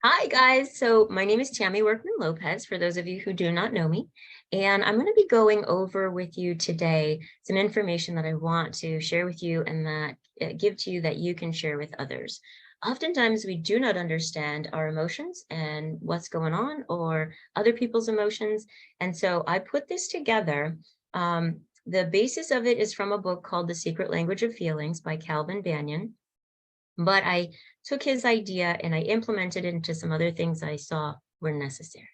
Hi, guys. So my name is Tammy Workman-Lopez, for those of you who do not know me. And I'm going to be going over with you today some information that I want to share with you and that give to you that you can share with others. Oftentimes, we do not understand our emotions and what's going on or other people's emotions. And so I put this together. The basis of it is from a book called The Secret Language of Feelings by Calvin Banyon. But I took his idea and I implemented it into some other things I saw were necessary.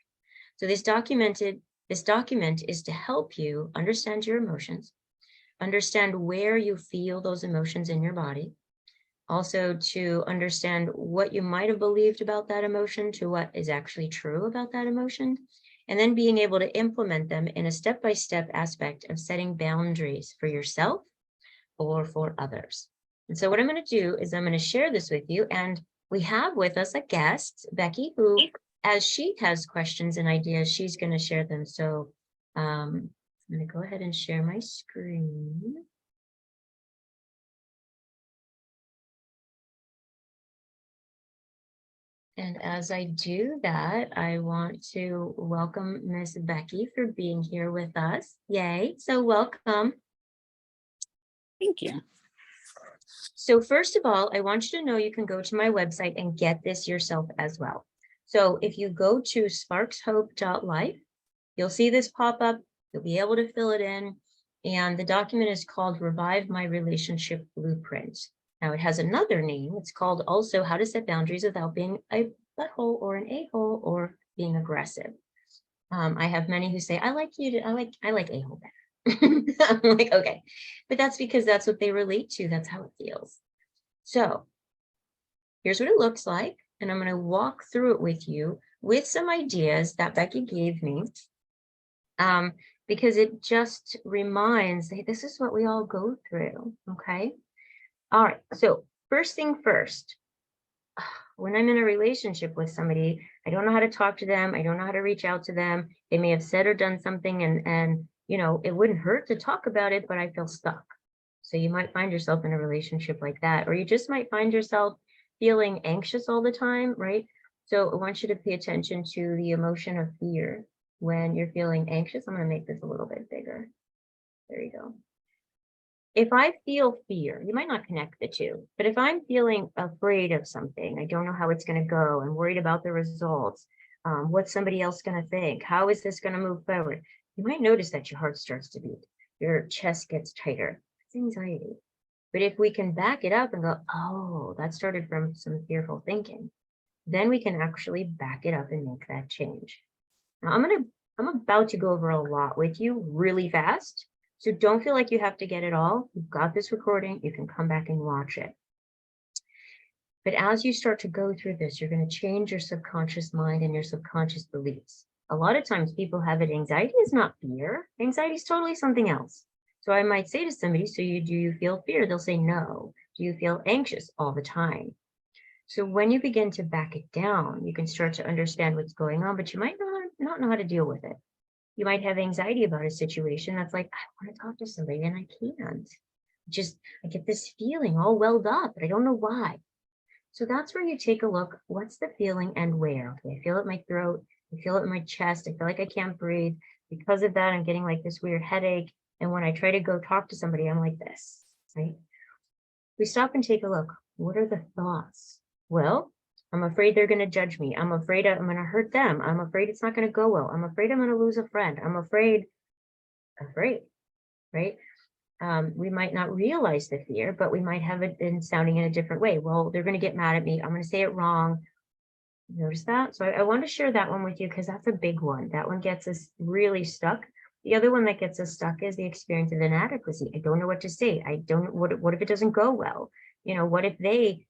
So this document is to help you understand your emotions, understand where you feel those emotions in your body, also to understand what you might have believed about that emotion to what is actually true about that emotion, and then being able to implement them in a step-by-step aspect of setting boundaries for yourself or for others. And so what I'm going to do is I'm going to share this with you. And we have with us a guest, Becky, who, as she has questions and ideas, she's going to share them. So I'm going to go ahead and share my screen. And as I do that, I want to welcome Miss Becky for being here with us. Yay. So welcome. Thank you. So first of all, I want you to know you can go to my website and get this yourself as well. So if you go to sparkshope.life, you'll see this pop up. You'll be able to fill it in. And the document is called Revive My Relationship Blueprint. Now it has another name. It's called also How to Set Boundaries Without Being a Butthole or an A-hole or being aggressive. I have many who say, I like a-hole better. I'm like, okay, but that's because that's what they relate to. That's how it feels. So here's what it looks like. And I'm going to walk through it with you with some ideas that Becky gave me. Because it just reminds, hey, this is what we all go through. Okay. All right. So first thing first, when I'm in a relationship with somebody, I don't know how to talk to them. I don't know how to reach out to them. They may have said or done something and you know, it wouldn't hurt to talk about it, but I feel stuck. So you might find yourself in a relationship like that, or you just might find yourself feeling anxious all the time, right? So I want you to pay attention to the emotion of fear when you're feeling anxious. I'm going to make this a little bit bigger. There you go. If I feel fear, you might not connect the two, but if I'm feeling afraid of something, I don't know how it's going to go, I'm worried about the results, what's somebody else going to think, how is this going to move forward? You might notice that your heart starts to beat, your chest gets tighter. It's anxiety. But if we can back it up and go, oh, that started from some fearful thinking, then we can actually back it up and make that change. Now I'm about to go over a lot with you really fast. So don't feel like you have to get it all. You've got this recording, you can come back and watch it. But as you start to go through this, you're going to change your subconscious mind and your subconscious beliefs. A lot of times people have it, anxiety is not fear. Anxiety is totally something else. So I might say to somebody, so do you feel fear? They'll say no. Do you feel anxious all the time? So when you begin to back it down, you can start to understand what's going on, but you might not know how to deal with it. You might have anxiety about a situation that's like, I want to talk to somebody and I can't. I get this feeling all welled up, but I don't know why. So that's where you take a look. What's the feeling and where? Okay, I feel it in my throat. I feel it in my chest. I feel like I can't breathe. Because of that, I'm getting like this weird headache. And when I try to go talk to somebody, I'm like this, right? We stop and take a look. What are the thoughts? Well, I'm afraid they're going to judge me. I'm afraid I'm going to hurt them. I'm afraid it's not going to go well. I'm afraid I'm going to lose a friend. I'm afraid, right? We might not realize the fear, but we might have it been sounding in a different way. Well, they're going to get mad at me. I'm going to say it wrong. Notice that? So I want to share that one with you because that's a big one. That one gets us really stuck. The other one that gets us stuck is the experience of inadequacy. I don't know what to say. I don't, what if it doesn't go well? You know, what if they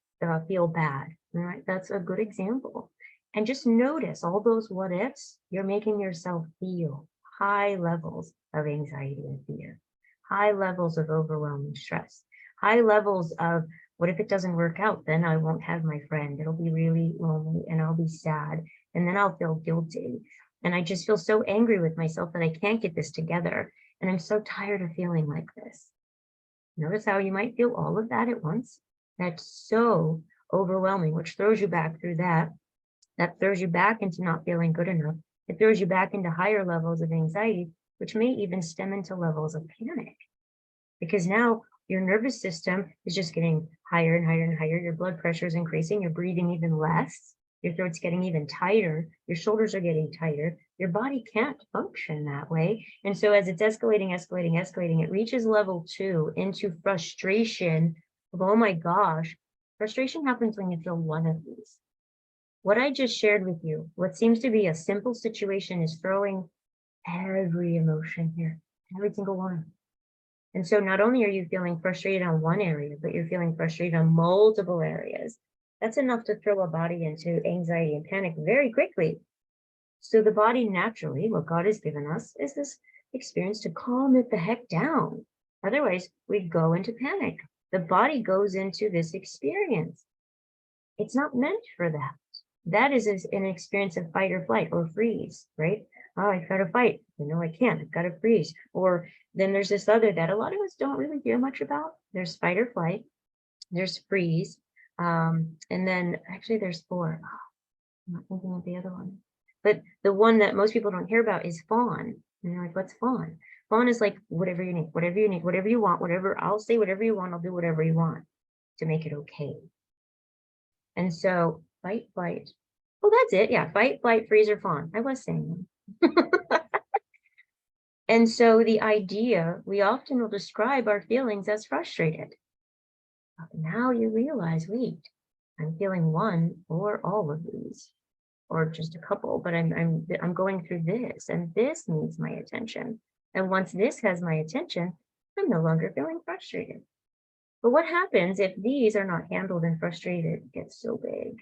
feel bad? All right, that's a good example. And just notice all those what ifs, you're making yourself feel high levels of anxiety and fear, high levels of overwhelming stress, high levels of what if it doesn't work out? Then I won't have my friend. It'll be really lonely and I'll be sad. And then I'll feel guilty. And I just feel so angry with myself that I can't get this together. And I'm so tired of feeling like this. Notice how you might feel all of that at once. That's so overwhelming, which throws you back through that. That throws you back into not feeling good enough. It throws you back into higher levels of anxiety, which may even stem into levels of panic. Because now your nervous system is just getting higher and higher and higher. Your blood pressure is increasing. You're breathing even less. Your throat's getting even tighter. Your shoulders are getting tighter. Your body can't function that way. And so as it's escalating, escalating, escalating, it reaches level 2 into frustration of, oh my gosh, frustration happens when you feel one of these. What I just shared with you, what seems to be a simple situation, is throwing every emotion here, every single one. And so not only are you feeling frustrated on one area, but you're feeling frustrated on multiple areas. That's enough to throw a body into anxiety and panic very quickly. So the body naturally, what God has given us, is this experience to calm it the heck down. Otherwise, we go into panic. The body goes into this experience. It's not meant for that. That is an experience of fight or flight or freeze, right? Oh, I've got to fight. No, I can't. I've got to freeze. Or then there's this other that a lot of us don't really hear much about. There's fight or flight. There's freeze. And then actually there's 4. Oh, I'm not thinking of the other one. But the one that most people don't hear about is fawn. And you're like, what's fawn? Fawn is like whatever you need, whatever you need, whatever you want, whatever. I'll say whatever you want. I'll do whatever you want to make it okay. And so fight, flight. Oh, that's it. Yeah, fight, flight, freeze, or fawn. I was saying them. And so the idea, we often will describe our feelings as frustrated. But now you realize, wait, I'm feeling one or all of these, or just a couple, but I'm going through this, and this needs my attention. And once this has my attention, I'm no longer feeling frustrated. But what happens if these are not handled and frustrated gets so big?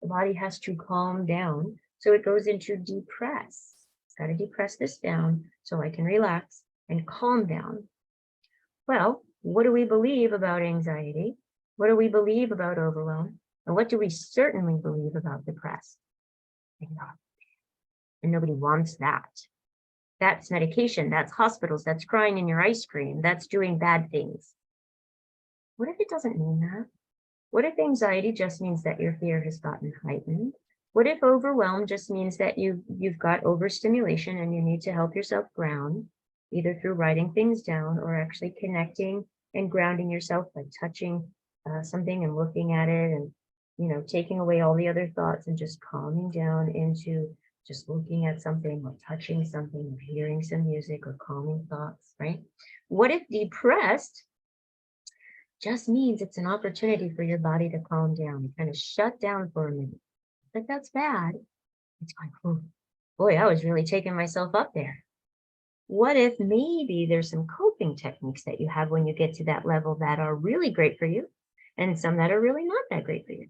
The body has to calm down. So it goes into depress. It's got to depress this down so I can relax and calm down. Well, what do we believe about anxiety? What do we believe about overwhelm? And what do we certainly believe about depressed? And nobody wants that. That's medication. That's hospitals. That's crying in your ice cream. That's doing bad things. What if it doesn't mean that? What if anxiety just means that your fear has gotten heightened? What if overwhelm just means that you've got overstimulation and you need to help yourself ground, either through writing things down or actually connecting and grounding yourself by touching something and looking at it and, taking away all the other thoughts and just calming down into just looking at something or touching something or hearing some music or calming thoughts, right? What if depressed just means it's an opportunity for your body to calm down, kind of shut down for a minute? But that's bad. It's going, oh, boy, I was really taking myself up there. What if maybe there's some coping techniques that you have when you get to that level that are really great for you and some that are really not that great for you?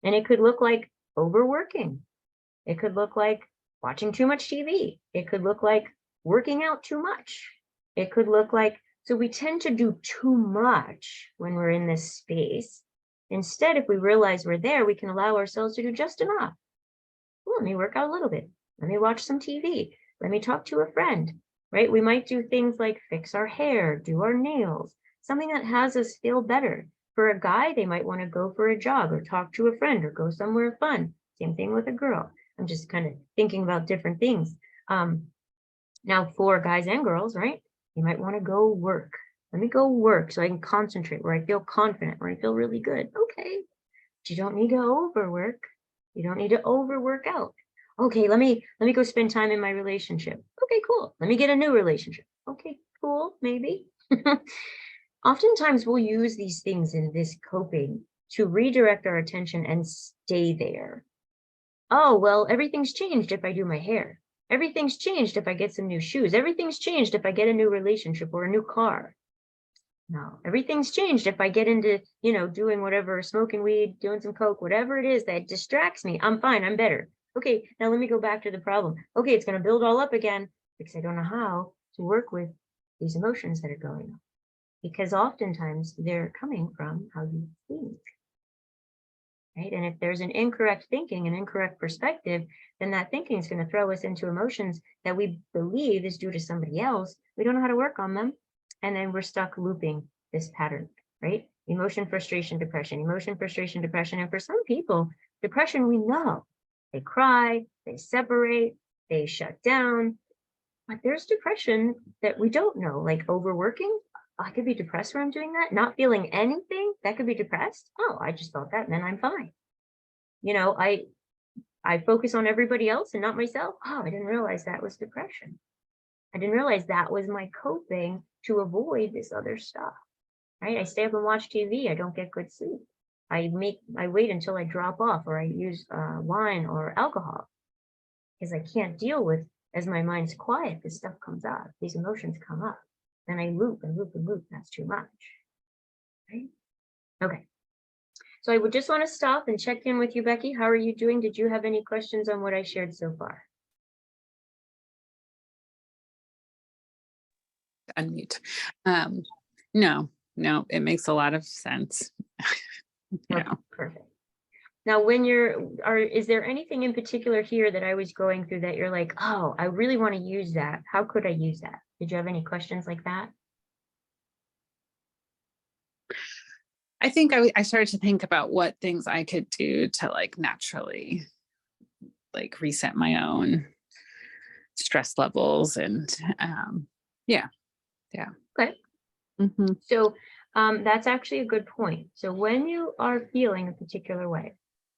And it could look like overworking. It could look like watching too much TV. It could look like working out too much. It could look like, so we tend to do too much when we're in this space. Instead, if we realize we're there, we can allow ourselves to do just enough. Well, let me work out a little bit. Let me watch some TV. Let me talk to a friend, right? We might do things like fix our hair, do our nails, something that has us feel better. For a guy, they might want to go for a jog or talk to a friend or go somewhere fun. Same thing with a girl. I'm just kind of thinking about different things. Now for guys and girls, right? You might want to go work. Let me go work so I can concentrate, where I feel confident, where I feel really good. Okay. But you don't need to overwork. You don't need to overwork out. Okay, let me go spend time in my relationship. Okay, cool. Let me get a new relationship. Okay, cool, maybe. Oftentimes we'll use these things in this coping to redirect our attention and stay there. Oh, well, everything's changed if I do my hair. Everything's changed if I get some new shoes. Everything's changed if I get a new relationship or a new car. No, everything's changed if I get into, doing whatever, smoking weed, doing some coke, whatever it is that distracts me. I'm fine. I'm better. Okay, now let me go back to the problem. Okay, it's going to build all up again because I don't know how to work with these emotions that are going on. Because oftentimes they're coming from how you think. Right? And if there's an incorrect thinking, an incorrect perspective, then that thinking is going to throw us into emotions that we believe is due to somebody else. We don't know how to work on them. And then we're stuck looping this pattern, right? Emotion, frustration, depression, emotion, frustration, depression. And for some people, depression, we know they cry, they separate, they shut down. But there's depression that we don't know, like overworking. I could be depressed when I'm doing that. Not feeling anything, that could be depressed. Oh, I just thought that meant I'm fine. You know, I focus on everybody else and not myself. Oh, I didn't realize that was depression. I didn't realize that was my coping to avoid this other stuff, right? I stay up and watch TV. I don't get good sleep. I wait until I drop off, or I use wine or alcohol, because I can't deal with, as my mind's quiet, this stuff comes up, these emotions come up. Then I loop and loop and loop. That's too much, right? Okay. So I would just want to stop and check in with you, Becky. How are you doing? Did you have any questions on what I shared so far? Unmute. No, it makes a lot of sense. Okay, perfect. Now, when is there anything in particular here that I was going through that you're like, oh, I really want to use that. How could I use that? Did you have any questions like that? I think I started to think about what things I could do to like naturally like reset my own stress levels and yeah. Okay. Mm-hmm. So that's actually a good point. So when you are feeling a particular way,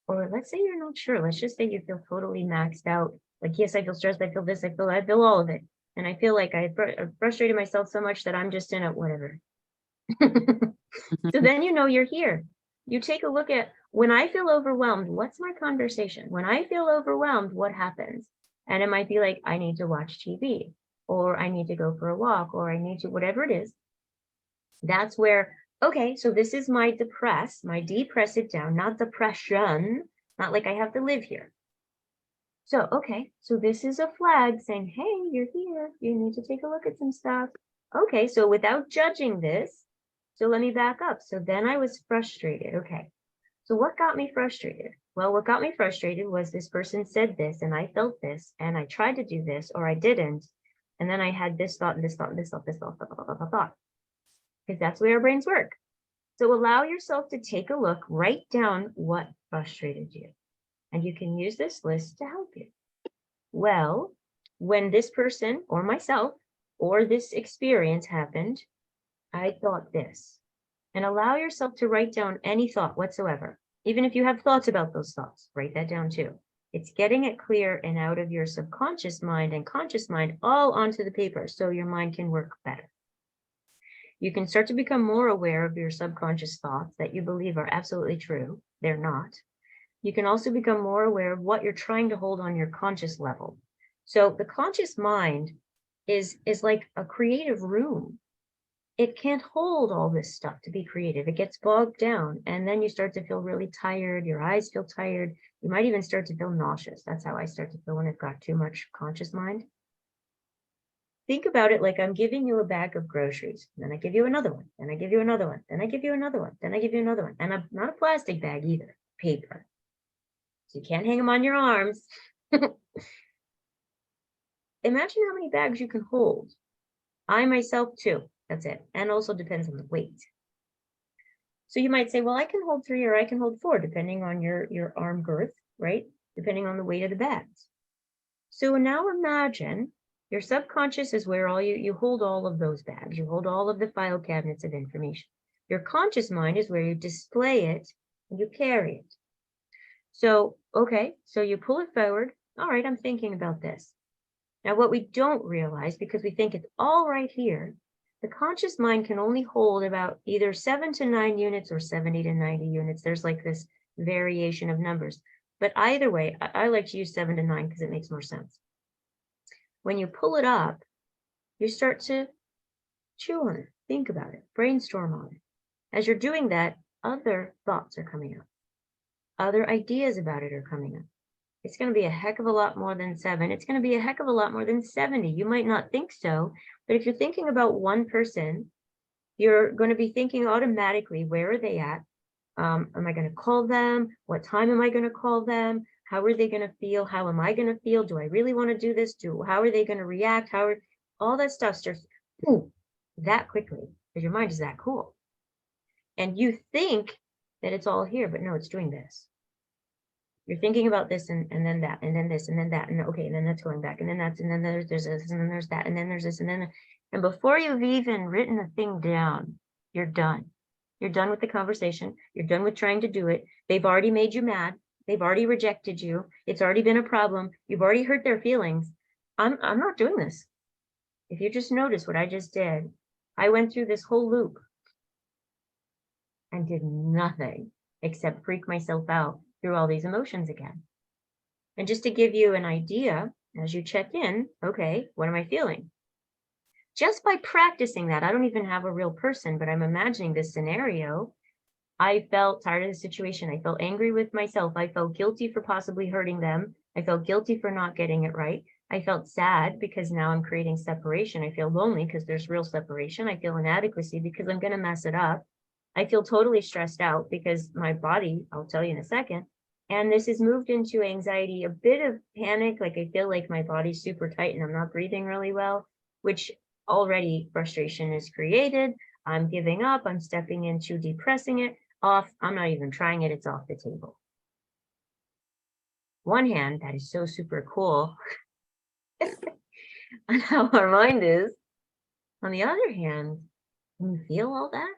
or let's say you're not sure, let's just say you feel totally maxed out. Like, yes, I feel stressed, I feel this, I feel all of it. And I feel like I've frustrated myself so much that I'm just in a whatever. So then you know you're here. You take a look at, when I feel overwhelmed, what's my conversation? When I feel overwhelmed, what happens? And it might be like, I need to watch TV, or I need to go for a walk, or I need to, whatever it is. That's where, okay, so this is my depress it down, not depression, not like I have to live here. So, okay, so this is a flag saying, hey, you're here. You need to take a look at some stuff. Okay, so without judging this, so let me back up. So then I was frustrated. Okay, so what got me frustrated? Well, what got me frustrated was this person said this, and I felt this, and I tried to do this, or I didn't. And then I had this thought, and this thought, and this thought, this thought, thought. Because that's the way our brains work. So allow yourself to take a look, write down what frustrated you. And you can use this list to help you. Well, when this person or myself or this experience happened, I thought this. And allow yourself to write down any thought whatsoever. Even if you have thoughts about those thoughts, write that down too. It's getting it clear and out of your subconscious mind and conscious mind all onto the paper so your mind can work better. You can start to become more aware of your subconscious thoughts that you believe are absolutely true. They're not. You can also become more aware of what you're trying to hold on your conscious level. So the conscious mind is like a creative room. It can't hold all this stuff to be creative. It gets bogged down, and then you start to feel really tired. Your eyes feel tired. You might even start to feel nauseous. That's how I start to feel when I've got too much conscious mind. Think about it like I'm giving you a bag of groceries. Then I give you another one. Then I give you another one. Then I give you another one. Then I give you another one. And I'm not a plastic bag either, paper. So you can't hang them on your arms. Imagine how many bags you can hold. I myself too. That's it. And also depends on the weight. So you might say, well, I can hold 3 or I can hold 4, depending on your arm girth, right? Depending on the weight of the bags. So now imagine your subconscious is where you hold all of those bags. You hold all of the file cabinets of information. Your conscious mind is where you display it and you carry it. So, okay, so you pull it forward. All right, I'm thinking about this. Now, what we don't realize, because we think it's all right here, the conscious mind can only hold about either 7 to 9 units or 70 to 90 units. There's like this variation of numbers. But either way, I like to use 7 to 9 because it makes more sense. When you pull it up, you start to chew on it, think about it, brainstorm on it. As you're doing that, other thoughts are coming up. Other ideas about it are coming up. It's going to be a heck of a lot more than 7. It's going to be a heck of a lot more than 70. You might not think so, but if you're thinking about one person, you're going to be thinking automatically, where are they at? Am I going to call them? What time am I going to call them? How are they going to feel? How am I going to feel? Do I really want to do this? How are they going to react? All that stuff starts that quickly because your mind is that cool. And you think that it's all here, but no, it's doing this. You're thinking about this and then that, and then this, and then that, and okay, and then that's going back, and then that's, and then there's this, and then there's that, and then there's this, and before you've even written a thing down, you're done. You're done with the conversation. You're done with trying to do it. They've already made you mad. They've already rejected you. It's already been a problem. You've already hurt their feelings. I'm not doing this. If you just notice what I just did, I went through this whole loop and did nothing except freak myself out through all these emotions again. And just to give you an idea, as you check in, okay, what am I feeling? Just by practicing that, I don't even have a real person, but I'm imagining this scenario. I felt tired of the situation. I felt angry with myself. I felt guilty for possibly hurting them. I felt guilty for not getting it right. I felt sad because now I'm creating separation. I feel lonely because there's real separation. I feel inadequacy because I'm going to mess it up. I feel totally stressed out because my body, I'll tell you in a second, and this has moved into anxiety, a bit of panic, like I feel like my body's super tight and I'm not breathing really well, which already frustration is created. I'm giving up. I'm stepping into depressing it off. I'm not even trying it. It's off the table. One hand, that is so super cool on how our mind is. On the other hand, can you feel all that?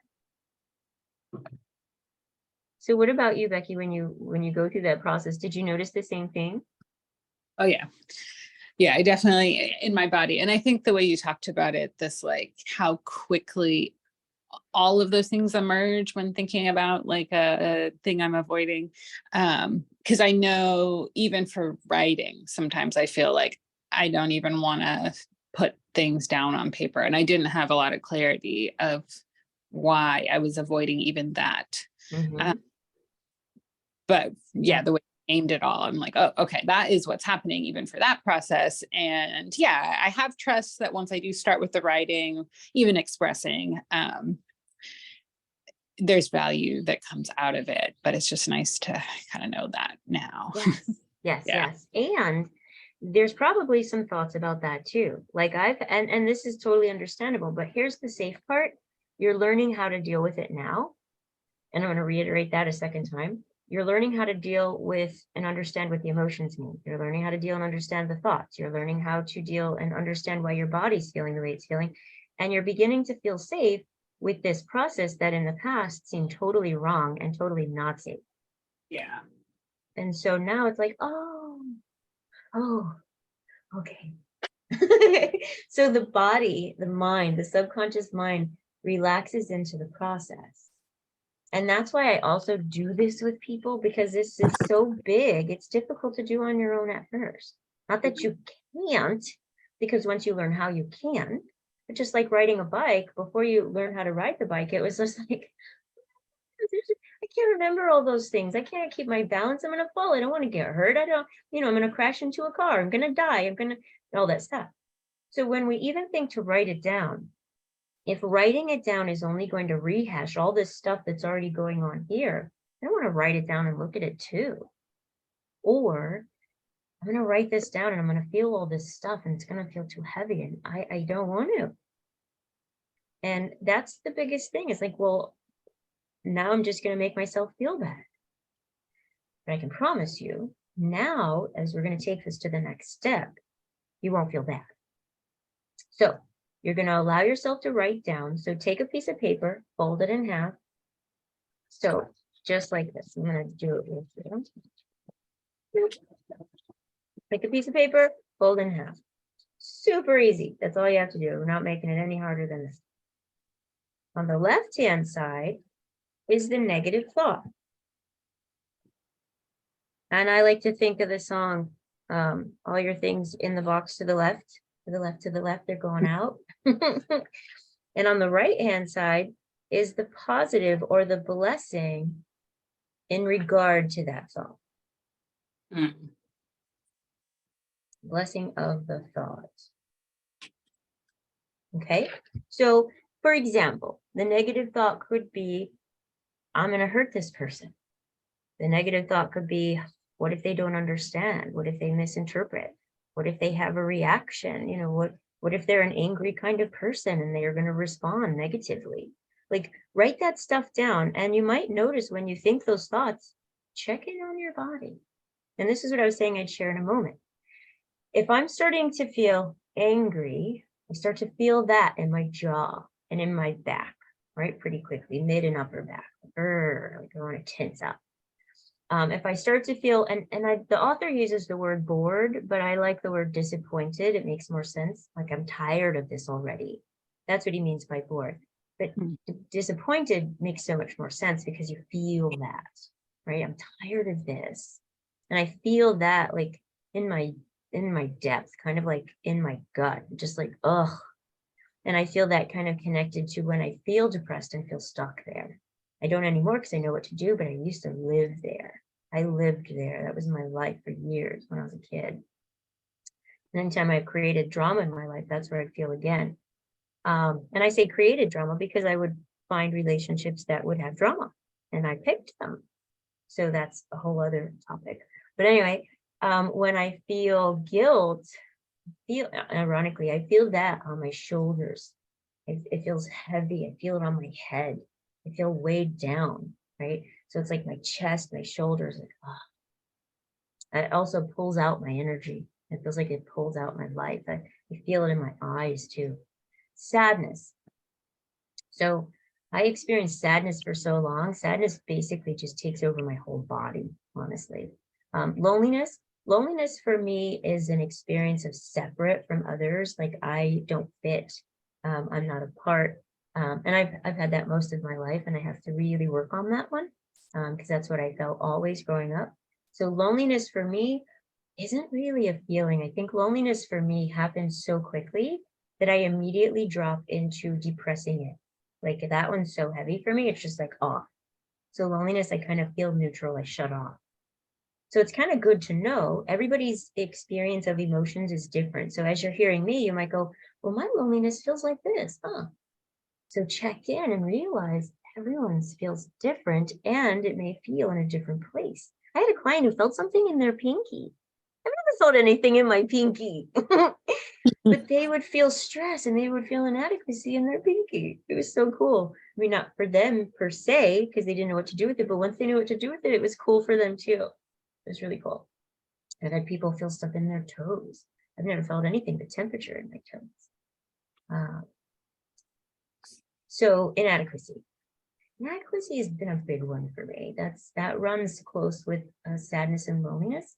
So what about you, Becky, when you go through that process, did you notice the same thing? Oh yeah. Yeah, I definitely in my body. And I think the way you talked about it, this like how quickly all of those things emerge when thinking about like a thing I'm avoiding. Because I know even for writing, sometimes I feel like I don't even want to put things down on paper. And I didn't have a lot of clarity of why I was avoiding even that. Mm-hmm. But yeah, the way I aimed it all, I'm like, oh, okay, that is what's happening even for that process. And yeah, I have trust that once I do start with the writing, even expressing, there's value that comes out of it. But it's just nice to kind of know that now. Yes, yes, Yeah. yes. And there's probably some thoughts about that too. Like and this is totally understandable, but here's the safe part. You're learning how to deal with it now. And I'm going to reiterate that a second time. You're learning how to deal with and understand what the emotions mean. You're learning how to deal and understand the thoughts. You're learning how to deal and understand why your body's feeling the way it's feeling. And you're beginning to feel safe with this process that in the past seemed totally wrong and totally not safe. Yeah. And so now it's like, oh, okay. So the body, the mind, the subconscious mind relaxes into the process. And that's why I also do this with people, because this is so big. It's difficult to do on your own at first. Not that you can't, because once you learn how, you can. But just like riding a bike, before you learn how to ride the bike, it was just like, I can't remember all those things. I can't keep my balance. I'm going to fall. I don't want to get hurt. I don't, I'm going to crash into a car. I'm going to die. I'm going to, all that stuff. So when we even think to write it down, if writing it down is only going to rehash all this stuff that's already going on here, I don't want to write it down and look at it too. Or I'm going to write this down and I'm going to feel all this stuff and it's going to feel too heavy and I don't want to. And that's the biggest thing. It's like, well, now I'm just going to make myself feel bad. But I can promise you now, as we're going to take this to the next step, you won't feel bad. So you're going to allow yourself to write down. So take a piece of paper, fold it in half. So just like this, I'm going to do it with you. Take a piece of paper, fold in half. Super easy. That's all you have to do. We're not making it any harder than this. On the left-hand side is the negative thought. And I like to think of the song, all your things in the box to the left, to the left, to the left, they're going out. And on the right-hand side is the positive or the blessing in regard to that thought. Blessing of the thought. Okay, so for example, the negative thought could be, I'm going to hurt this person. The negative thought could be, what if they don't understand? What if they misinterpret? What if they have a reaction? What if they're an angry kind of person and they are going to respond negatively? Like, write that stuff down, and you might notice when you think those thoughts, check in on your body. And this is what I was saying I'd share in a moment. If I'm starting to feel angry, I start to feel that in my jaw and in my back, right? Pretty quickly, mid and upper back. Like I want to tense up. If I start to feel, the author uses the word bored, but I like the word disappointed. It makes more sense. Like, I'm tired of this already. That's what he means by bored. But disappointed makes so much more sense because you feel that, right? I'm tired of this. And I feel that like in my depth, kind of like in my gut, just like, ugh. And I feel that kind of connected to when I feel depressed and feel stuck there. I don't anymore because I know what to do, but I used to live there. I lived there. That was my life for years when I was a kid. And anytime I've created drama in my life, that's where I feel again. And I say created drama because I would find relationships that would have drama, and I picked them. So that's a whole other topic. But anyway, when I feel guilt, ironically, I feel that on my shoulders. It feels heavy. I feel it on my head. I feel weighed down, right? So it's like my chest, my shoulders, like, oh. It also pulls out my energy. It feels like it pulls out my life. I feel it in my eyes too. Sadness. So I experienced sadness for so long. Sadness basically just takes over my whole body, honestly. Loneliness. Loneliness for me is an experience of separate from others. Like, I don't fit. I'm not a part. And I've had that most of my life, and I have to really work on that one because that's what I felt always growing up. So loneliness for me isn't really a feeling. I think loneliness for me happens so quickly that I immediately drop into depressing it. Like, that one's so heavy for me, it's just like off. So loneliness, I kind of feel neutral, I shut off. So it's kind of good to know everybody's experience of emotions is different. So as you're hearing me, you might go, well, my loneliness feels like this, huh? So check in and realize everyone's feels different, and it may feel in a different place. I had a client who felt something in their pinky. I've never felt anything in my pinky. But they would feel stress and they would feel inadequacy in their pinky. It was so cool. I mean, not for them per se, because they didn't know what to do with it, but once they knew what to do with it, it was cool for them too. It was really cool. I've had people feel stuff in their toes. I've never felt anything but temperature in my toes. So inadequacy. Inadequacy has been a big one for me. That runs close with sadness and loneliness.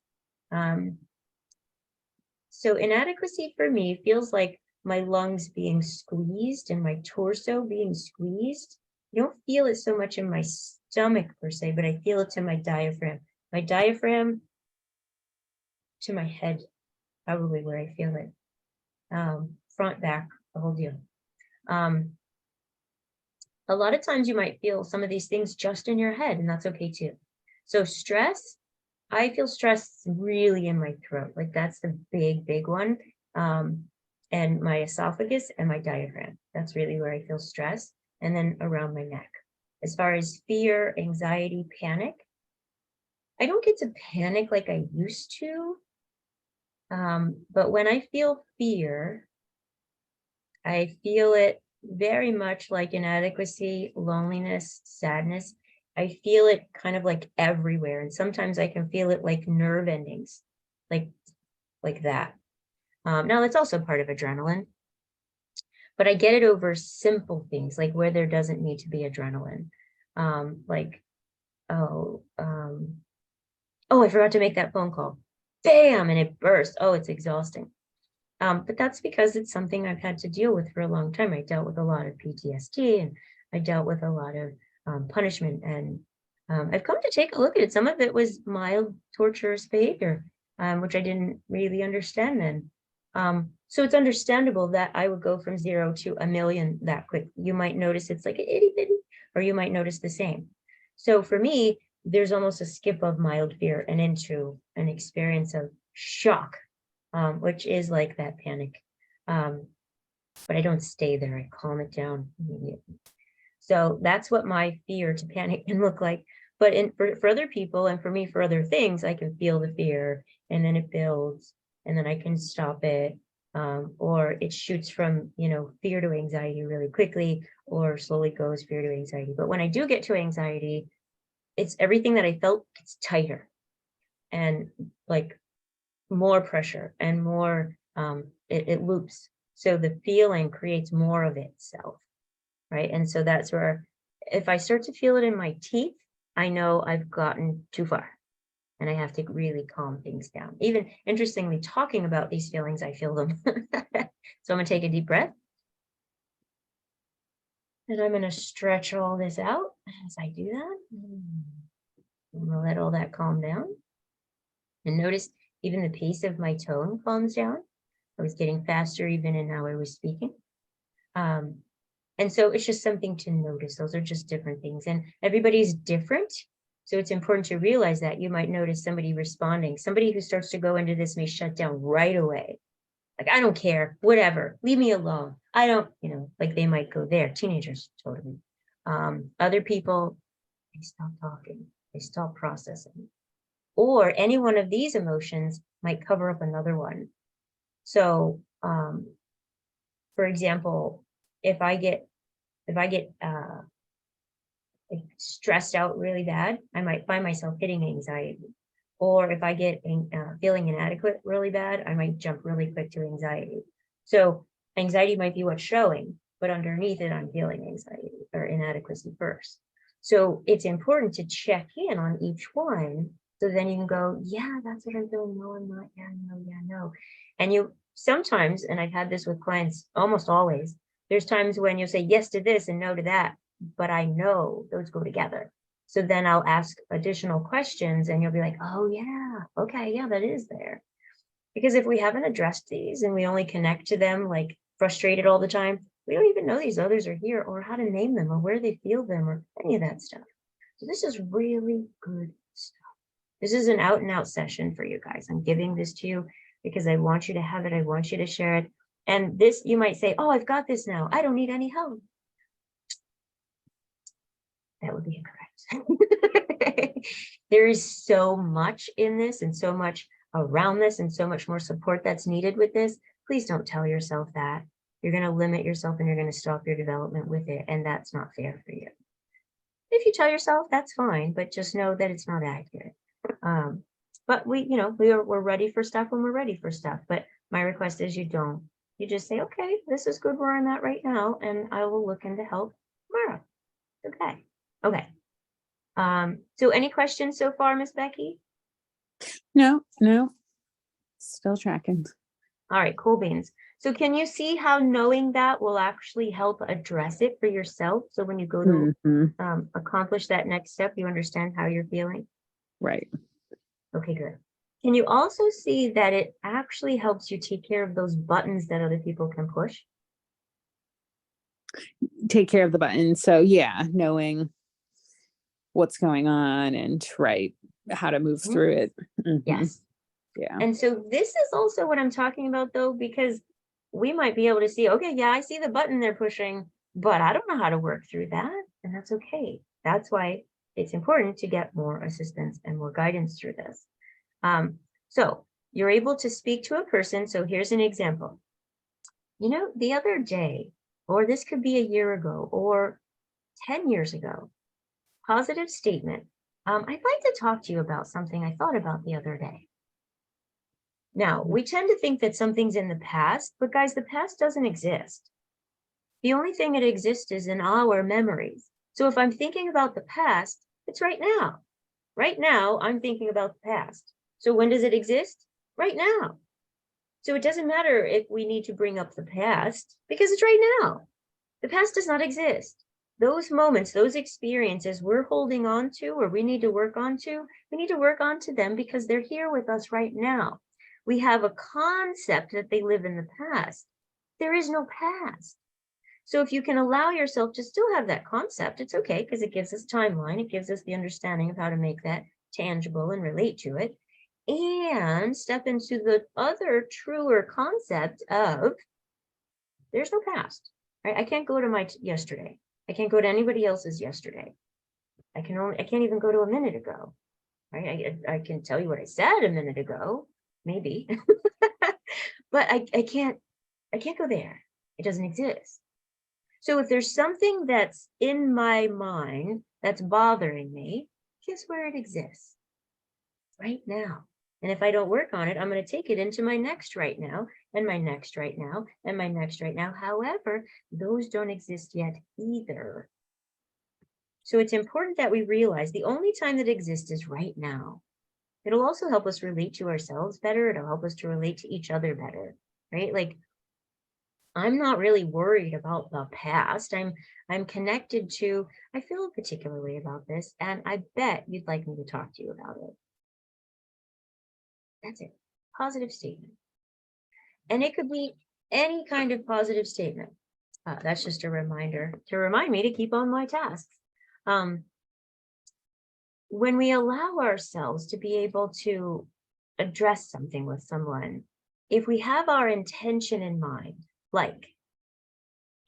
So inadequacy for me feels like my lungs being squeezed and my torso being squeezed. I don't feel it so much in my stomach per se, but I feel it to my diaphragm. My diaphragm to my head, probably where I feel it. Front, back, the whole deal. A lot of times you might feel some of these things just in your head, and that's okay too. So stress, I feel stress really in my throat. Like, that's the big one. And my esophagus and my diaphragm. That's really where I feel stress. And then around my neck. As far as fear, anxiety, panic, I don't get to panic like I used to. But when I feel fear, I feel it very much like inadequacy, loneliness, sadness. I feel it kind of like everywhere. And sometimes I can feel it like nerve endings, like that. Now that's also part of adrenaline, but I get it over simple things, like where there doesn't need to be adrenaline. Like, oh, I forgot to make that phone call. Bam, and it bursts. Oh, it's exhausting. But that's because it's something I've had to deal with for a long time. I dealt with a lot of PTSD, and I dealt with a lot of punishment. And I've come to take a look at it. Some of it was mild torturous behavior, which I didn't really understand then. So it's understandable that I would go from 0 to 1,000,000 that quick. You might notice it's like an itty bitty, or you might notice the same. So for me, there's almost a skip of mild fear and into an experience of shock, which is like that panic. But I don't stay there. I calm it down immediately. So that's what my fear to panic can look like. But for other people, and for me, for other things, I can feel the fear, and then it builds, and then I can stop it. or it shoots from, fear to anxiety really quickly, or slowly goes fear to anxiety. But when I do get to anxiety, it's everything that I felt gets tighter and like more pressure and more, it loops. So the feeling creates more of itself, right? And so that's where, if I start to feel it in my teeth, I know I've gotten too far and I have to really calm things down. Even interestingly, talking about these feelings, I feel them. So I'm gonna take a deep breath. And I'm gonna stretch all this out as I do that. I'm gonna let all that calm down. And notice even the pace of my tone calms down. I was getting faster even in how I was speaking. And so it's just something to notice. Those are just different things. And everybody's different. So it's important to realize that. You might notice somebody responding. Somebody who starts to go into this may shut down right away. Like, I don't care, whatever, leave me alone. I don't, like they might go there. Teenagers, totally. Other people, they stop talking, they stop processing. Or any one of these emotions might cover up another one. So, for example, if I get like stressed out really bad, I might find myself hitting anxiety. Or if I get feeling inadequate really bad, I might jump really quick to anxiety. So anxiety might be what's showing, but underneath it, I'm feeling anxiety or inadequacy first. So it's important to check in on each one. So then you can go, yeah, that's what I'm feeling. No, I'm not. Yeah, no, yeah, no. And you sometimes, and I've had this with clients almost always, there's times when you'll say yes to this and no to that, but I know those go together. So then I'll ask additional questions and you'll be like, oh yeah, okay, yeah, that is there. Because if we haven't addressed these and we only connect to them like frustrated all the time, we don't even know these others are here or how to name them or where they feel them or any of that stuff. So this is really good stuff. This is an out and out session for you guys. I'm giving this to you because I want you to have it. I want you to share it. And this, you might say, oh, I've got this now. I don't need any help. That would be incorrect. There is so much in this and so much around this and so much more support that's needed with this. Please don't tell yourself that. You're going to limit yourself and you're going to stop your development with it. And that's not fair for you. If you tell yourself, that's fine, but just know that it's not accurate. But we're ready for stuff when we're ready for stuff. But my request is you don't. You just say, okay, this is good where I'm at right now, and I will look into help tomorrow. Okay. Okay. So any questions so far, Miss Becky? No, still tracking. All right, cool beans. So can you see how knowing that will actually help address it for yourself? So when you go to accomplish that next step, you understand how you're feeling? Right. Okay, good. Can you also see that it actually helps you take care of those buttons that other people can push? Take care of the buttons. So yeah, knowing what's going on and how to move through it. Yes. Yeah. And so this is also what I'm talking about though, because we might be able to see, okay, yeah, I see the button they're pushing, but I don't know how to work through that. And that's okay. That's why it's important to get more assistance and more guidance through this. So you're able to speak to a person. So here's an example. The other day, or this could be a year ago or 10 years ago, positive statement. I'd like to talk to you about something I thought about the other day. Now, we tend to think that something's in the past, but guys, the past doesn't exist. The only thing that exists is in our memories. So if I'm thinking about the past, it's right now. Right now, I'm thinking about the past. So when does it exist? Right now. So it doesn't matter if we need to bring up the past because it's right now. The past does not exist. Those moments, those experiences we're holding on to or we need to work on them because they're here with us right now. We have a concept that they live in the past. There is no past. So if you can allow yourself to still have that concept, it's okay because it gives us timeline. It gives us the understanding of how to make that tangible and relate to it. And step into the other truer concept of there's no past, right? I can't go to my yesterday. I can't go to anybody else's yesterday. I can't even go to a minute ago, right? I can tell you what I said a minute ago, maybe, but I can't I can't go there. It doesn't exist. So if there's something that's in my mind that's bothering me, guess where it exists? Right now. And if I don't work on it, I'm going to take it into my next right now, and my next right now, and my next right now. However, those don't exist yet either. So it's important that we realize the only time that exists is right now. It'll also help us relate to ourselves better. It'll help us to relate to each other better, right? Like, I'm not really worried about the past. I'm connected to, I feel a particular way about this, and I bet you'd like me to talk to you about it. That's it. Positive statement. And it could be any kind of positive statement. That's just a reminder to remind me to keep on my tasks. When we allow ourselves to be able to address something with someone, if we have our intention in mind, like,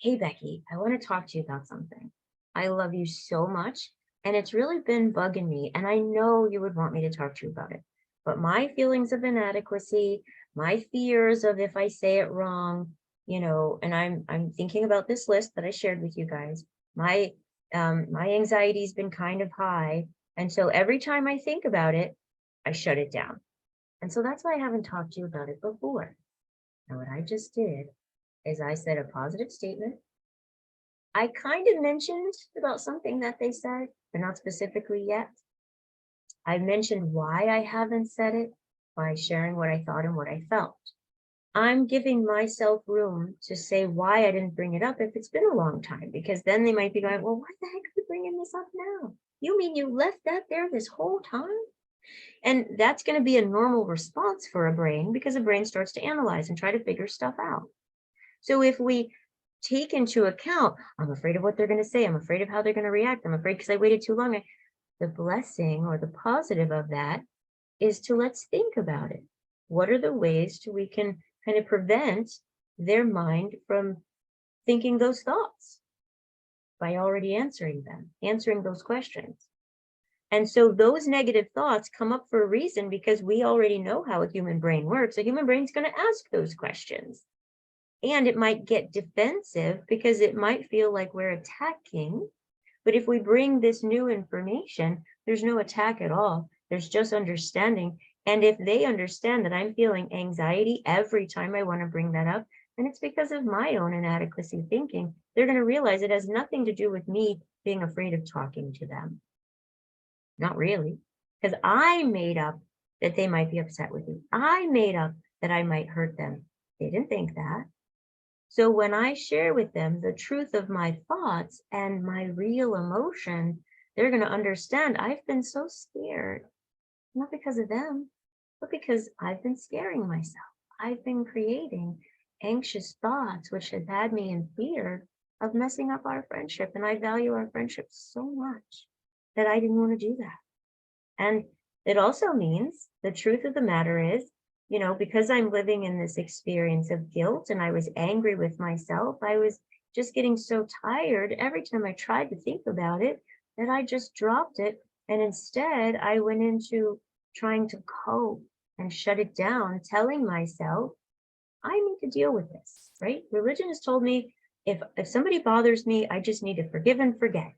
hey, Becky, I want to talk to you about something. I love you so much, and it's really been bugging me, and I know you would want me to talk to you about it. But my feelings of inadequacy, my fears of if I say it wrong, and I'm thinking about this list that I shared with you guys. My anxiety's been kind of high, and so every time I think about it, I shut it down. And so that's why I haven't talked to you about it before. Now, what I just did is I said a positive statement. I kind of mentioned about something that they said, but not specifically yet. I mentioned why I haven't said it by sharing what I thought and what I felt. I'm giving myself room to say why I didn't bring it up if it's been a long time, because then they might be going, well, why the heck are you bringing this up now? You mean you left that there this whole time? And that's going to be a normal response for a brain, because a brain starts to analyze and try to figure stuff out. So if we take into account, I'm afraid of what they're going to say, I'm afraid of how they're going to react, I'm afraid because I waited too long, the blessing or the positive of that is to let's think about it. What are the ways we can kind of prevent their mind from thinking those thoughts by already answering those questions? And so those negative thoughts come up for a reason, because we already know how a human brain works. A human brain's going to ask those questions. And it might get defensive because it might feel like we're attacking. But if we bring this new information, there's no attack at all. There's just understanding. And if they understand that I'm feeling anxiety every time I want to bring that up, then it's because of my own inadequacy thinking. They're going to realize it has nothing to do with me being afraid of talking to them. Not really, because I made up that they might be upset with me. I made up that I might hurt them. They didn't think that. So when I share with them the truth of my thoughts and my real emotion, they're going to understand I've been so scared, not because of them, but because I've been scaring myself. I've been creating anxious thoughts, which have had me in fear of messing up our friendship. And I value our friendship so much that I didn't want to do that. And it also means the truth of the matter is, because I'm living in this experience of guilt and I was angry with myself, I was just getting so tired every time I tried to think about it that I just dropped it. And instead, I went into trying to cope and shut it down, telling myself, I need to deal with this, right? Religion has told me if somebody bothers me, I just need to forgive and forget.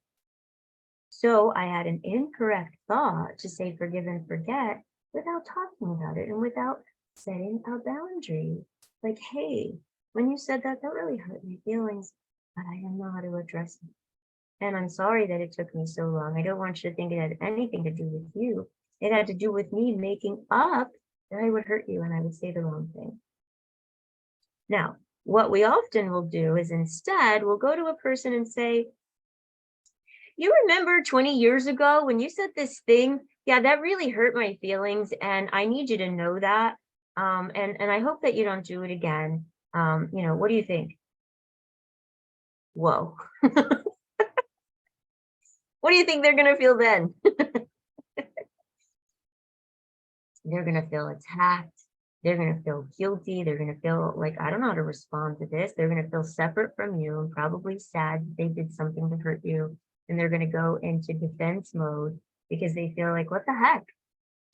So I had an incorrect thought to say forgive and forget without talking about it and without setting a boundary. Like, hey, when you said that, that really hurt my feelings, but I didn't know how to address it. And I'm sorry that it took me so long. I don't want you to think it had anything to do with you. It had to do with me making up that I would hurt you and I would say the wrong thing. Now, what we often will do is instead we'll go to a person and say, you remember 20 years ago when you said this thing? Yeah, that really hurt my feelings, and I need you to know that. And I hope that you don't do it again. What do you think? Whoa. What do you think they're gonna feel then? They're gonna feel attacked. They're gonna feel guilty. They're gonna feel like, I don't know how to respond to this. They're gonna feel separate from you and probably sad that they did something to hurt you. And they're going to go into defense mode because they feel like, what the heck?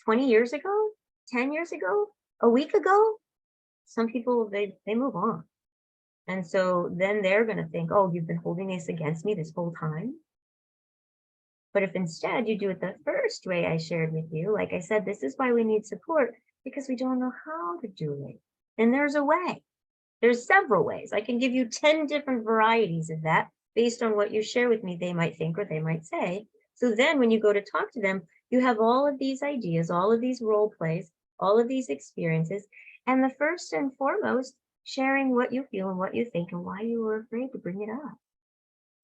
20 years ago, 10 years ago, a week ago, some people, they move on. And so then they're going to think, oh, you've been holding this against me this whole time. But if instead you do it the first way I shared with you, like I said, this is why we need support, because we don't know how to do it. And there's a way. There's several ways. I can give you 10 different varieties of that based on what you share with me, they might think or they might say. So then when you go to talk to them, you have all of these ideas, all of these role plays, all of these experiences. And the first and foremost, sharing what you feel and what you think and why you were afraid to bring it up.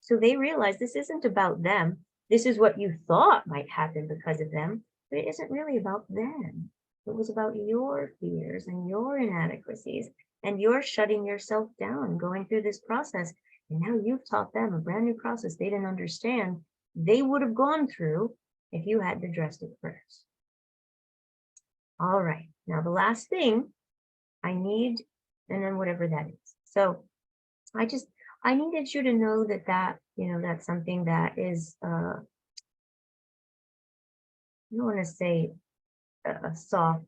So they realize this isn't about them. This is what you thought might happen because of them, but it isn't really about them. It was about your fears and your inadequacies, and you're shutting yourself down, going through this process. And now you've taught them a brand new process they didn't understand they would have gone through if you had addressed it first. All right, now the last thing I need, and then whatever that is. So I needed you to know that, that's something that is, I don't want to say a soft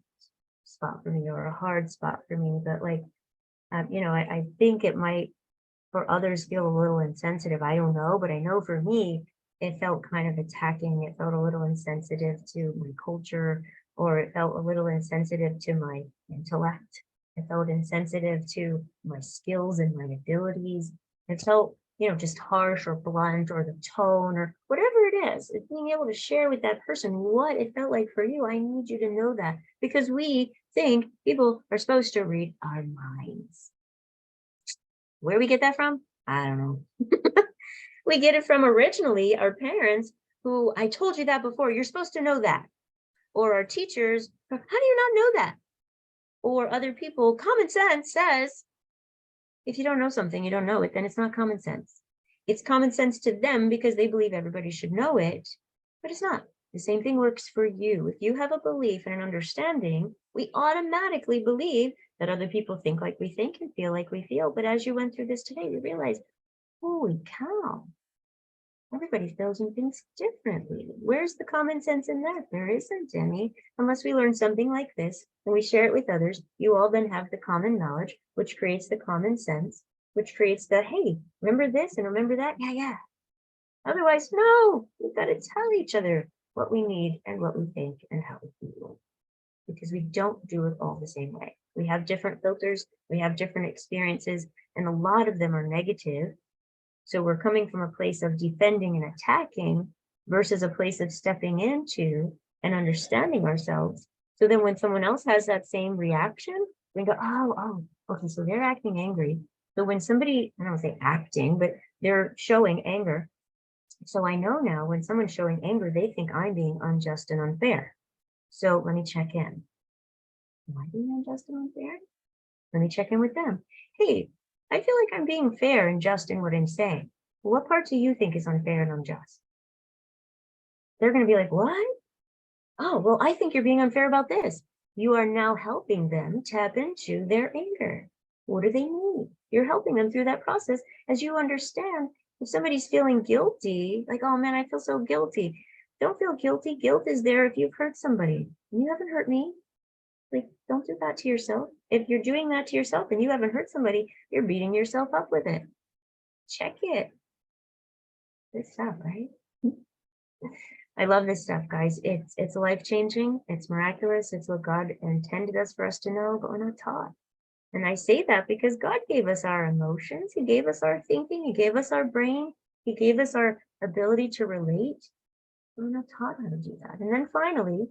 spot for me or a hard spot for me, but like, I think it might for others feel a little insensitive. I don't know, but I know for me, it felt kind of attacking. It felt a little insensitive to my culture, or it felt a little insensitive to my intellect. It felt insensitive to my skills and my abilities. It felt, just harsh or blunt, or the tone or whatever it is. It's being able to share with that person what it felt like for you. I need you to know that, because we think people are supposed to read our minds. Where we get that from? I don't know. We get it from originally our parents, who, I told you that before, you're supposed to know that. Or our teachers, how do you not know that? Or other people, common sense says, if you don't know something, you don't know it, then it's not common sense. It's common sense to them because they believe everybody should know it, but it's not. The same thing works for you. If you have a belief and an understanding, we automatically believe that other people think like we think and feel like we feel. But as you went through this today, you realize, holy cow, everybody feels and thinks differently. Where's the common sense in that? There isn't any, unless we learn something like this and we share it with others. You all then have the common knowledge, which creates the common sense, which creates the, hey, remember this and remember that? Yeah. Otherwise, no, we've got to tell each other what we need and what we think and how we feel, because we don't do it all the same way. We have different filters, we have different experiences, and a lot of them are negative. So we're coming from a place of defending and attacking versus a place of stepping into and understanding ourselves. So then when someone else has that same reaction, we go, oh, okay, so they're acting angry. So when somebody, I don't say acting, but they're showing anger. So I know now when someone's showing anger, they think I'm being unjust and unfair. So let me check in. Am I being unjust and unfair? Let me check in with them. Hey, I feel like I'm being fair and just in what I'm saying. What part do you think is unfair and unjust? They're going to be like, what? Oh, well, I think you're being unfair about this. You are now helping them tap into their anger. What do they need? You're helping them through that process as you understand. If somebody's feeling guilty, like, oh man, I feel so guilty. Don't feel guilty. Guilt is there if you've hurt somebody. You haven't hurt me. Like, don't do that to yourself. If you're doing that to yourself and you haven't hurt somebody, you're beating yourself up with it. Check it. Good stuff, right? I love this stuff, guys. It's life-changing. It's miraculous. It's what God intended us for us to know, but we're not taught. And I say that because God gave us our emotions. He gave us our thinking. He gave us our brain. He gave us our ability to relate. We're not taught how to do that. And then finally,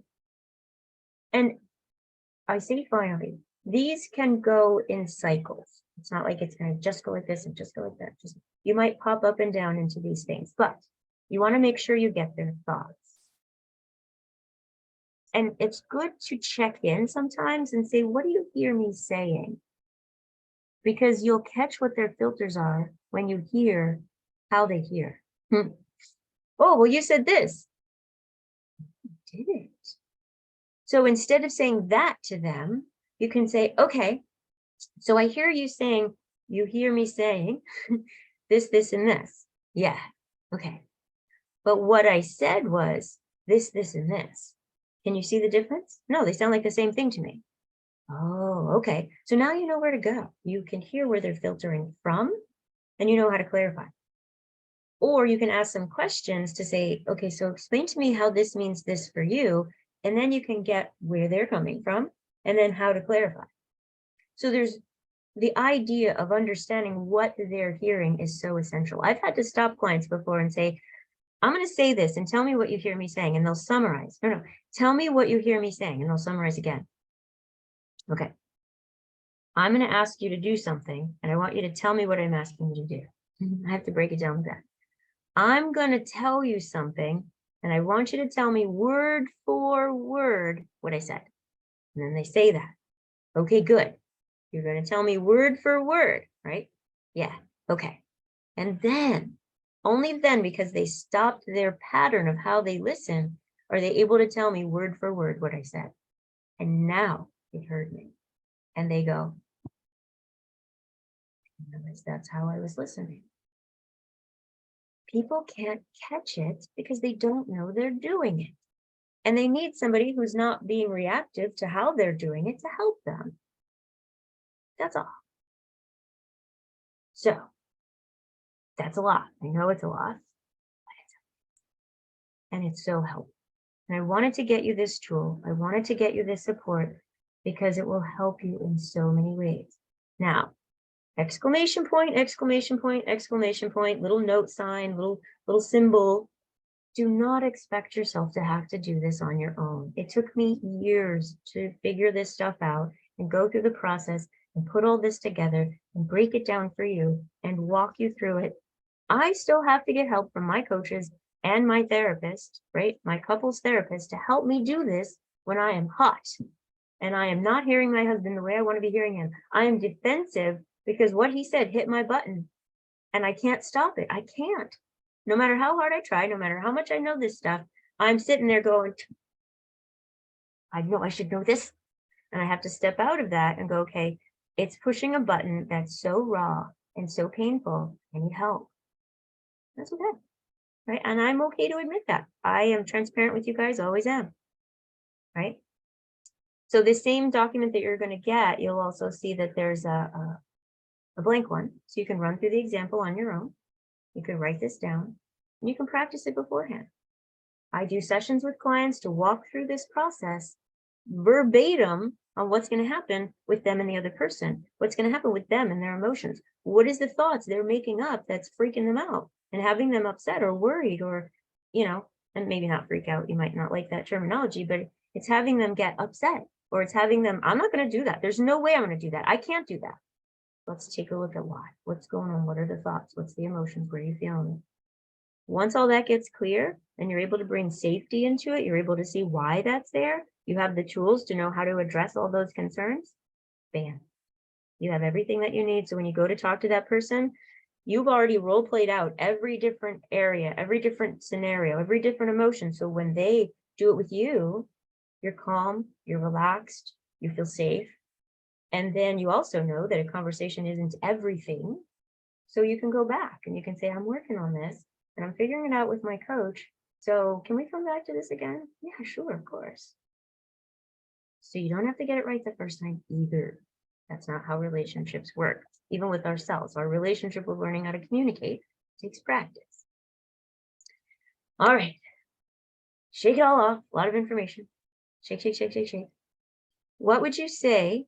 and I say finally, these can go in cycles. It's not like it's going to just go like this and just go like that. Just, you might pop up and down into these things, but you want to make sure you get their thoughts. And it's good to check in sometimes and say, what do you hear me saying? Because you'll catch what their filters are when you hear how they hear. Oh, well, you said this. I didn't. So instead of saying that to them, you can say, okay, so I hear you saying, you hear me saying this, and this. Yeah, okay. But what I said was this, and this. Can you see the difference? No, they sound like the same thing to me. Oh, okay. So now you know where to go. You can hear where they're filtering from, and you know how to clarify. Or you can ask some questions to say, okay, so explain to me how this means this for you. And then you can get where they're coming from and then how to clarify. So there's the idea of understanding what they're hearing is so essential. I've had to stop clients before and say, I'm going to say this and tell me what you hear me saying. And they'll summarize. No, tell me what you hear me saying. And they'll summarize again. Okay. I'm going to ask you to do something. And I want you to tell me what I'm asking you to do. I have to break it down with that. I'm going to tell you something, and I want you to tell me word for word what I said. And then they say that. Okay, good. You're going to tell me word for word, right? Yeah, okay. And then, only then, because they stopped their pattern of how they listen, are they able to tell me word for word what I said. And now they heard me. And they go, that's how I was listening. People can't catch it because they don't know they're doing it. And they need somebody who's not being reactive to how they're doing it to help them. That's all. So that's a lot. I know it's a lot, and it's so helpful. And I wanted to get you this tool. I wanted to get you this support because it will help you in so many ways. Now, exclamation point, exclamation point, exclamation point, little note sign, little symbol. Do not expect yourself to have to do this on your own. It took me years to figure this stuff out and go through the process and put all this together and break it down for you and walk you through it. I still have to get help from my coaches and my therapist, right? My couples therapist to help me do this when I am hot and I am not hearing my husband the way I want to be hearing him. I am defensive because what he said hit my button and I can't stop it. I can't. No matter how hard I try, no matter how much I know this stuff, I'm sitting there going, I know I should know this. And I have to step out of that and go, okay, it's pushing a button that's so raw and so painful. I need help. That's okay. Right. And I'm okay to admit that. I am transparent with you guys, always am. Right. So the same document that you're going to get, you'll also see that there's a blank one. So you can run through the example on your own. You can write this down and you can practice it beforehand. I do sessions with clients to walk through this process verbatim on what's going to happen with them and the other person, what's going to happen with them and their emotions. What is the thoughts they're making up that's freaking them out and having them upset or worried or, and maybe not freak out. You might not like that terminology, but it's having them get upset or it's having them, I'm not going to do that. There's no way I'm going to do that. I can't do that. Let's take a look at why. What's going on? What are the thoughts? What's the emotions? Where are you feeling? Once all that gets clear and you're able to bring safety into it, you're able to see why that's there. You have the tools to know how to address all those concerns. Bam. You have everything that you need. So when you go to talk to that person, you've already role played out every different area, every different scenario, every different emotion. So when they do it with you, you're calm, you're relaxed, you feel safe. And then you also know that a conversation isn't everything. So you can go back and you can say, I'm working on this and I'm figuring it out with my coach. So can we come back to this again? Yeah, sure, of course. So you don't have to get it right the first time either. That's not how relationships work. Even with ourselves, our relationship with learning how to communicate takes practice. All right. Shake it all off. A lot of information. Shake, shake, shake, shake, shake. What would you say?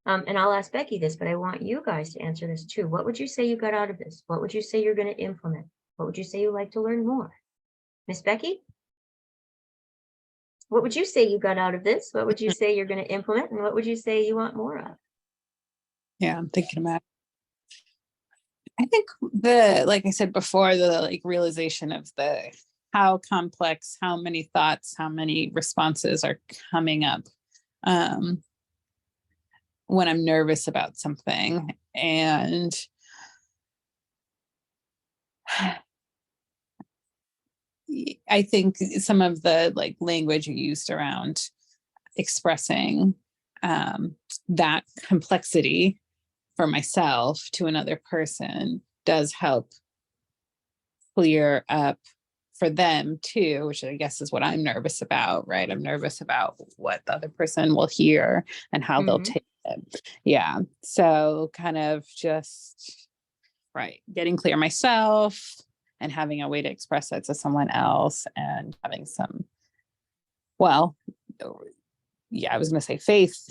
And I'll ask Becky this, but I want you guys to answer this too. What would you say you got out of this? What would you say you're going to implement? What would you say you'd like to learn more? Miss Becky? What would you say you got out of this? What would you say you're going to implement? And what would you say you want more of? Yeah, I'm thinking about it. I think like I said before, the realization of how complex, how many thoughts, how many responses are coming up when I'm nervous about something. And I think some of the language you used around expressing that complexity for myself to another person does help clear up for them too, which I guess is what I'm nervous about, right? I'm nervous about what the other person will hear and how they'll Mhm. take it. Yeah. So kind of just, right, getting clear myself and having a way to express it to someone else and having some, well, yeah, I was going to say faith,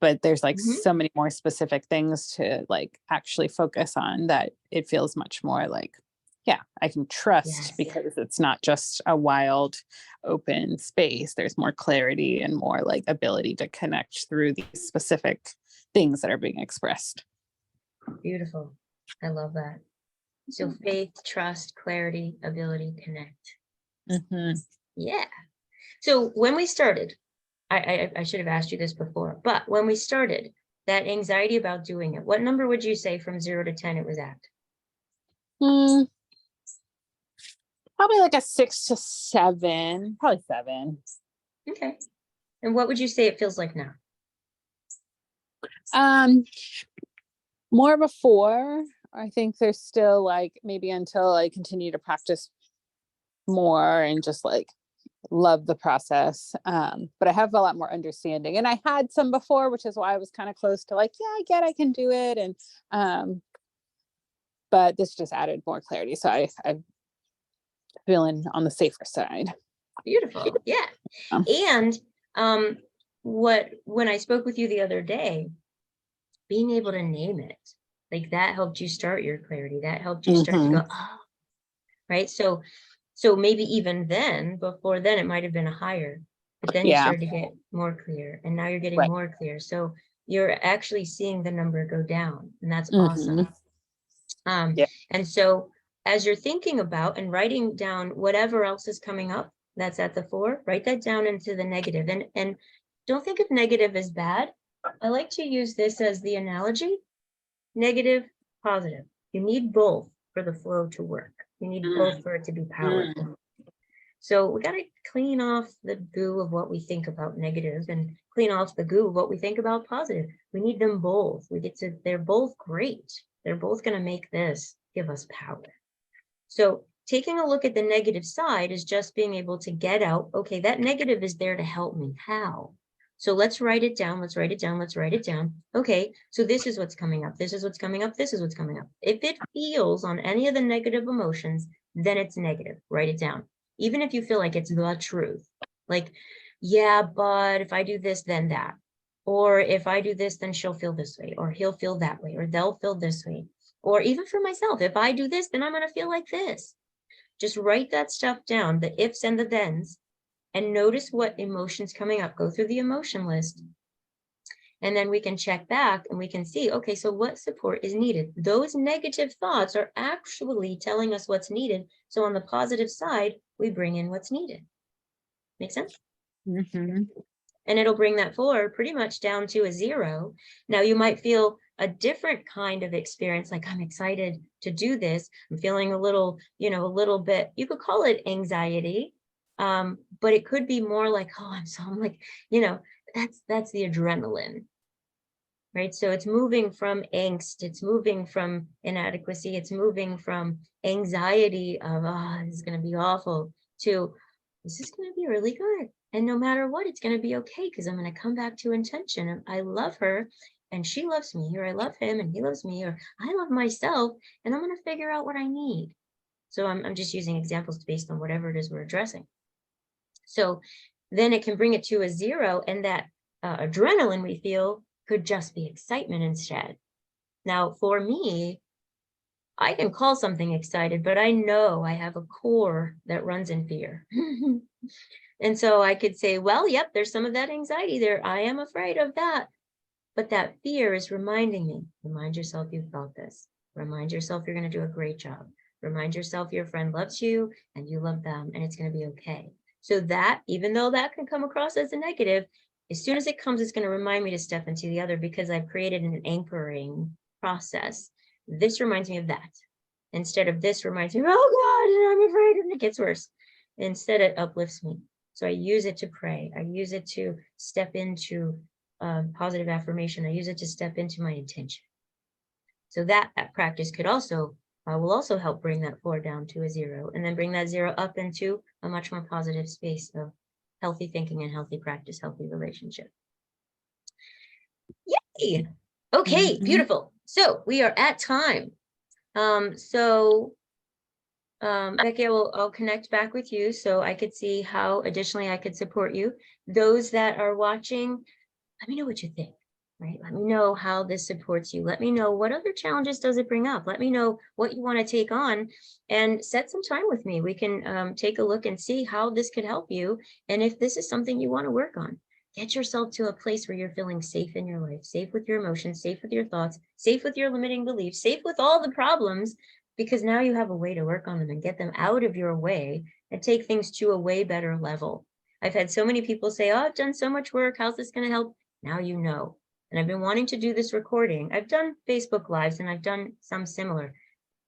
but there's like Mhm. so many more specific things to like actually focus on that it feels much more like, yeah, I can trust Yes. because it's not just a wild open space. There's more clarity and more like ability to connect through these specific things that are being expressed. Beautiful. I love that. So faith, trust, clarity, ability, connect. Mm-hmm. Yeah. So when we started, I should have asked you this before, but when we started, that anxiety about doing it, what number would you say from 0 to 10 it was at? Mm, probably like a 6 to 7, probably 7. Okay. And what would you say it feels like now? Um, More before. I think there's still like maybe until I continue to practice more and just like love the process. But I have a lot more understanding. And I had some before, which is why I was kind of close to like, yeah, I get I can do it. And but this just added more clarity. So I'm feeling on the safer side. Beautiful. Yeah. Um, And um, when I spoke with you the other day, being able to name it, like that helped you start your clarity. That helped you start to mhm. go, oh, right. So maybe even then, before then, it might have been a higher, but then you Yeah. started to get more clear, and now you're getting Right. more clear. So you're actually seeing the number go down, and that's Hmm. awesome. Um, Yeah. and so as you're thinking about and writing down whatever else is coming up that's at the 4, write that down into the negative. And don't think of negative as bad. I like to use this as the analogy: negative, positive. You need both for the flow to work. You need both for it to be Mm-hmm. powerful. So we got to clean off the goo of what we think about negative and clean off the goo of what we think about positive. We need them both. They're both great. They're both going to make this give us power. So taking a look at the negative side is just being able to get out, okay, that negative is there to help me. How? So let's write it down. Let's write it down. Let's write it down. Okay, so this is what's coming up. This is what's coming up. This is what's coming up. If it feels on any of the negative emotions, then it's negative. Write it down. Even if you feel like it's the truth. Like, yeah, but if I do this, then that. Or if I do this, then she'll feel this way, or he'll feel that way, or they'll feel this way. Or even for myself, if I do this, then I'm going to feel like this. Just write that stuff down, the ifs and the thens, and notice what emotions coming up. Go through the emotion list. And then we can check back and we can see, okay, so what support is needed? Those negative thoughts are actually telling us what's needed. So on the positive side, we bring in what's needed. Make sense? Mm-hmm. And it'll bring that 4 pretty much down to a 0. Now you might feel a different kind of experience, like I'm excited to do this. I'm feeling a little, a little bit, you could call it anxiety. But it could be more like, oh, I'm like, that's the adrenaline, right? So it's moving from angst, it's moving from inadequacy, it's moving from anxiety of, oh, this is going to be awful, to this is going to be really good. And no matter what, it's going to be okay because I'm going to come back to intention. And I love her and she loves me, or I love him and he loves me, or I love myself and I'm going to figure out what I need. So I'm just using examples based on whatever it is we're addressing. So then it can bring it to a 0, and that adrenaline we feel could just be excitement instead. Now, for me, I can call something excited, but I know I have a core that runs in fear. And so I could say, well, yep, there's some of that anxiety there. I am afraid of that. But that fear is reminding me, remind yourself you've got this. Remind yourself you're going to do a great job. Remind yourself your friend loves you and you love them and it's going to be okay. So that, even though that can come across as a negative, as soon as it comes, it's going to remind me to step into the other because I've created an anchoring process. This reminds me of that. Instead of this reminds me, oh God, I'm afraid, and it gets worse. Instead, it uplifts me. So I use it to pray. I use it to step into positive affirmation. I use it to step into my intention. So that practice could also will also help bring that 4 down to a 0, and then bring that 0 up into a much more positive space of healthy thinking and healthy practice, healthy relationship. Yay! Okay, beautiful. So we are at time. Becky, I'll connect back with you so I could see how additionally I could support you. Those that are watching, let me know what you think, right? Let me know how this supports you. Let me know what other challenges does it bring up. Let me know what you want to take on and set some time with me. We can take a look and see how this could help you. And if this is something you want to work on, get yourself to a place where you're feeling safe in your life, safe with your emotions, safe with your thoughts, safe with your limiting beliefs, safe with all the problems, because now you have a way to work on them and get them out of your way and take things to a way better level. I've had so many people say, oh, I've done so much work. How's this going to help? Now you know. And I've been wanting to do this recording. I've done Facebook Lives and I've done some similar.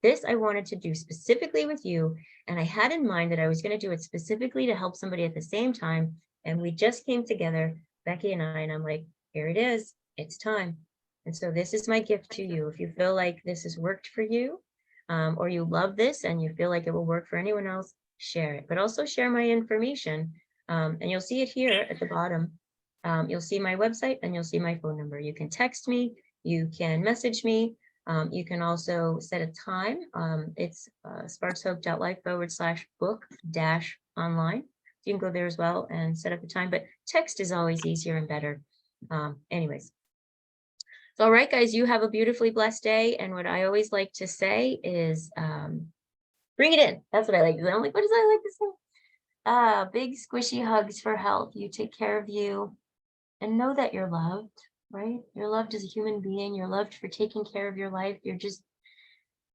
This I wanted to do specifically with you. And I had in mind that I was going to do it specifically to help somebody at the same time. And we just came together, Becky and I, and I'm like, here it is. It's time. And so this is my gift to you. If you feel like this has worked for you, or you love this and you feel like it will work for anyone else, share it. But also share my information. And you'll see it here at the bottom. You'll see my website and you'll see my phone number. You can text me, you can message me. You can also set a time. It's sparkshope.life/book-online. You can go there as well and set up a time, but text is always easier and better. Anyways. So, all right, guys, you have a beautifully blessed day. And what I always like to say is bring it in. That's what I like to say. I'm like, what does I like to say? Big squishy hugs for health. You take care of you and know that you're loved, right? You're loved as a human being. You're loved for taking care of your life. You're just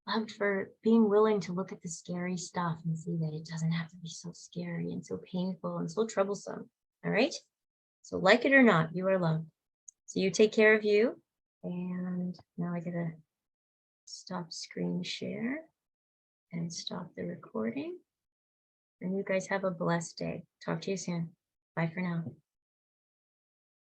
loved for being willing to look at the scary stuff and see that it doesn't have to be so scary and so painful and so troublesome. All right. So like it or not, you are loved. So you take care of you. And now I gotta stop screen share and stop the recording. And you guys have a blessed day. Talk to you soon. Bye for now.